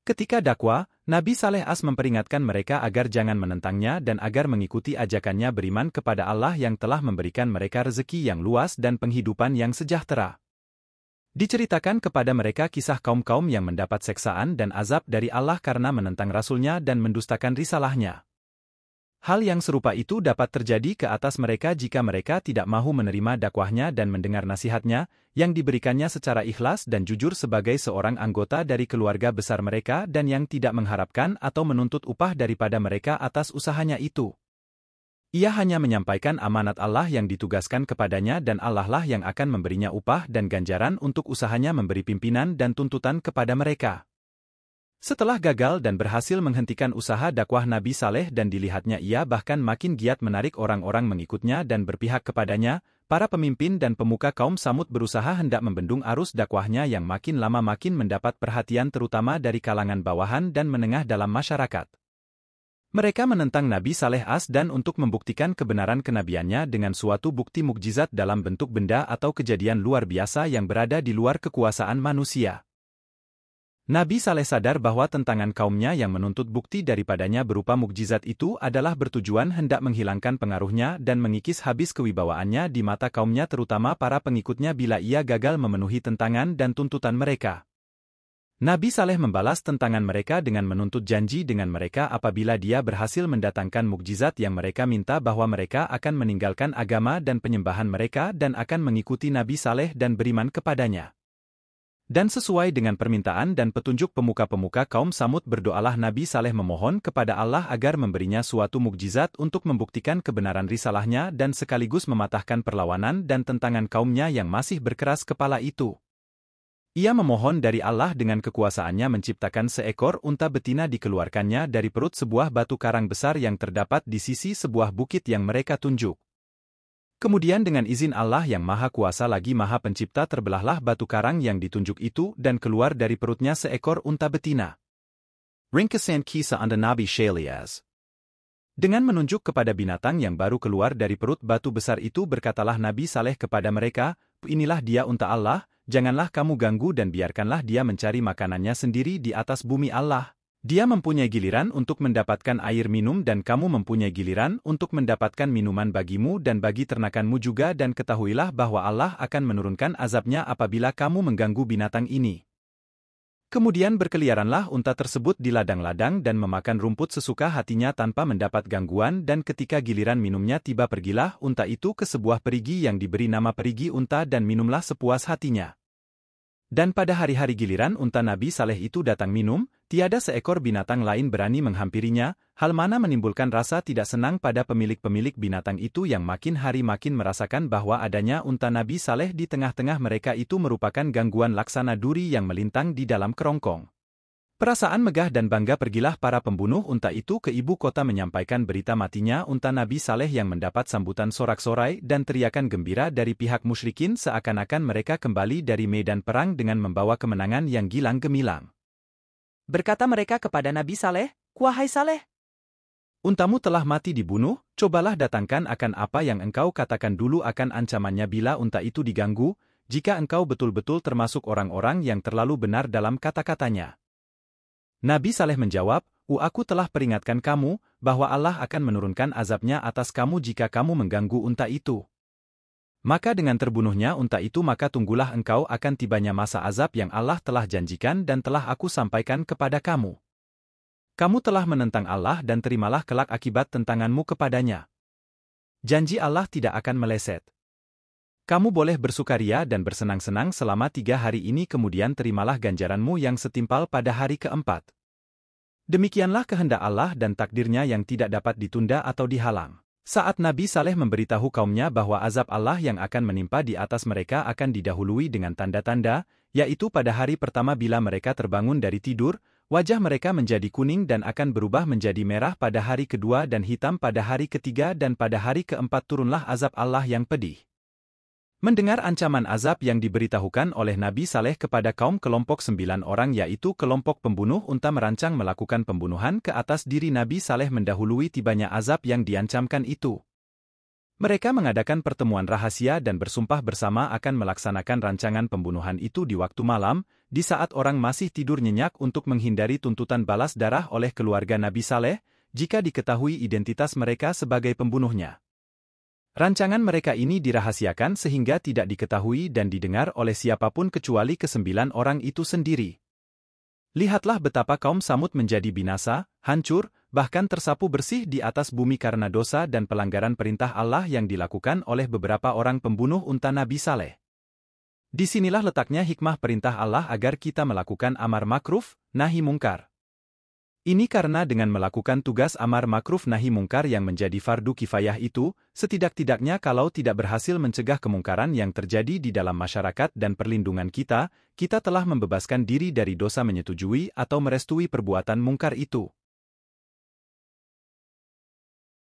Ketika dakwah, Nabi Saleh As memperingatkan mereka agar jangan menentangnya dan agar mengikuti ajakannya beriman kepada Allah yang telah memberikan mereka rezeki yang luas dan penghidupan yang sejahtera. Diceritakan kepada mereka kisah kaum-kaum yang mendapat seksaan dan azab dari Allah karena menentang Rasul-Nya dan mendustakan risalahnya. Hal yang serupa itu dapat terjadi ke atas mereka jika mereka tidak mahu menerima dakwahnya dan mendengar nasihatnya, yang diberikannya secara ikhlas dan jujur sebagai seorang anggota dari keluarga besar mereka dan yang tidak mengharapkan atau menuntut upah daripada mereka atas usahanya itu. Ia hanya menyampaikan amanat Allah yang ditugaskan kepadanya dan Allah lah yang akan memberinya upah dan ganjaran untuk usahanya memberi pimpinan dan tuntutan kepada mereka. Setelah gagal dan berhasil menghentikan usaha dakwah Nabi Saleh dan dilihatnya ia bahkan makin giat menarik orang-orang mengikutnya dan berpihak kepadanya, para pemimpin dan pemuka kaum Samud berusaha hendak membendung arus dakwahnya yang makin lama makin mendapat perhatian terutama dari kalangan bawahan dan menengah dalam masyarakat. Mereka menentang Nabi Saleh As dan untuk membuktikan kebenaran kenabiannya dengan suatu bukti mukjizat dalam bentuk benda atau kejadian luar biasa yang berada di luar kekuasaan manusia. Nabi Saleh sadar bahwa tentangan kaumnya yang menuntut bukti daripadanya berupa mukjizat itu adalah bertujuan hendak menghilangkan pengaruhnya dan mengikis habis kewibawaannya di mata kaumnya terutama para pengikutnya bila ia gagal memenuhi tentangan dan tuntutan mereka. Nabi Saleh membalas tentangan mereka dengan menuntut janji dengan mereka apabila dia berhasil mendatangkan mukjizat yang mereka minta bahwa mereka akan meninggalkan agama dan penyembahan mereka dan akan mengikuti Nabi Saleh dan beriman kepadanya. Dan sesuai dengan permintaan dan petunjuk pemuka-pemuka kaum Samud berdoalah Nabi Saleh memohon kepada Allah agar memberinya suatu mukjizat untuk membuktikan kebenaran risalahnya dan sekaligus mematahkan perlawanan dan tentangan kaumnya yang masih berkeras kepala itu. Ia memohon dari Allah dengan kekuasaannya menciptakan seekor unta betina dikeluarkannya dari perut sebuah batu karang besar yang terdapat di sisi sebuah bukit yang mereka tunjuk. Kemudian dengan izin Allah yang Maha Kuasa lagi Maha Pencipta terbelahlah batu karang yang ditunjuk itu dan keluar dari perutnya seekor unta betina. Ringkasan kisah anda Nabi Saleh. Dengan menunjuk kepada binatang yang baru keluar dari perut batu besar itu berkatalah Nabi Saleh kepada mereka, inilah dia unta Allah, janganlah kamu ganggu dan biarkanlah dia mencari makanannya sendiri di atas bumi Allah. Dia mempunyai giliran untuk mendapatkan air minum dan kamu mempunyai giliran untuk mendapatkan minuman bagimu dan bagi ternakanmu juga dan ketahuilah bahwa Allah akan menurunkan azabnya apabila kamu mengganggu binatang ini. Kemudian berkeliaranlah unta tersebut di ladang-ladang dan memakan rumput sesuka hatinya tanpa mendapat gangguan dan ketika giliran minumnya tiba pergilah unta itu ke sebuah perigi yang diberi nama perigi unta dan minumlah sepuas hatinya. Dan pada hari-hari giliran unta Nabi Saleh itu datang minum, tiada seekor binatang lain berani menghampirinya, hal mana menimbulkan rasa tidak senang pada pemilik-pemilik binatang itu yang makin hari makin merasakan bahwa adanya unta Nabi Saleh di tengah-tengah mereka itu merupakan gangguan laksana duri yang melintang di dalam kerongkong. Perasaan megah dan bangga pergilah para pembunuh unta itu ke ibu kota menyampaikan berita matinya unta Nabi Saleh yang mendapat sambutan sorak-sorai dan teriakan gembira dari pihak musyrikin seakan-akan mereka kembali dari medan perang dengan membawa kemenangan yang gilang gemilang. Berkata mereka kepada Nabi Saleh, "Wahai Saleh, untamu telah mati dibunuh, cobalah datangkan akan apa yang engkau katakan dulu akan ancamannya bila unta itu diganggu, jika engkau betul-betul termasuk orang-orang yang terlalu benar dalam kata-katanya." Nabi Saleh menjawab, aku telah peringatkan kamu, bahwa Allah akan menurunkan azabnya atas kamu jika kamu mengganggu unta itu. Maka dengan terbunuhnya unta itu maka tunggulah engkau akan tibanya masa azab yang Allah telah janjikan dan telah aku sampaikan kepada kamu. Kamu telah menentang Allah dan terimalah kelak akibat tentanganmu kepadanya. Janji Allah tidak akan meleset. Kamu boleh bersukaria dan bersenang-senang selama 3 hari ini kemudian terimalah ganjaranmu yang setimpal pada hari keempat. Demikianlah kehendak Allah dan takdirnya yang tidak dapat ditunda atau dihalang. Saat Nabi Saleh memberitahu kaumnya bahwa azab Allah yang akan menimpa di atas mereka akan didahului dengan tanda-tanda, yaitu pada hari pertama bila mereka terbangun dari tidur, wajah mereka menjadi kuning dan akan berubah menjadi merah pada hari kedua dan hitam pada hari ketiga dan pada hari keempat turunlah azab Allah yang pedih. Mendengar ancaman azab yang diberitahukan oleh Nabi Saleh kepada kaum kelompok 9 orang yaitu kelompok pembunuh unta merancang melakukan pembunuhan ke atas diri Nabi Saleh mendahului tibanya azab yang diancamkan itu. Mereka mengadakan pertemuan rahasia dan bersumpah bersama akan melaksanakan rancangan pembunuhan itu di waktu malam, di saat orang masih tidur nyenyak untuk menghindari tuntutan balas darah oleh keluarga Nabi Saleh, jika diketahui identitas mereka sebagai pembunuhnya. Rancangan mereka ini dirahasiakan sehingga tidak diketahui dan didengar oleh siapapun kecuali ke-9 orang itu sendiri. Lihatlah betapa kaum Samud menjadi binasa, hancur, bahkan tersapu bersih di atas bumi karena dosa dan pelanggaran perintah Allah yang dilakukan oleh beberapa orang pembunuh unta Nabi Saleh. Disinilah letaknya hikmah perintah Allah agar kita melakukan amar makruf, nahi mungkar. Ini karena dengan melakukan tugas amar makruf nahi mungkar yang menjadi fardu kifayah itu, setidak-tidaknya kalau tidak berhasil mencegah kemungkaran yang terjadi di dalam masyarakat dan perlindungan kita telah membebaskan diri dari dosa menyetujui atau merestui perbuatan mungkar itu.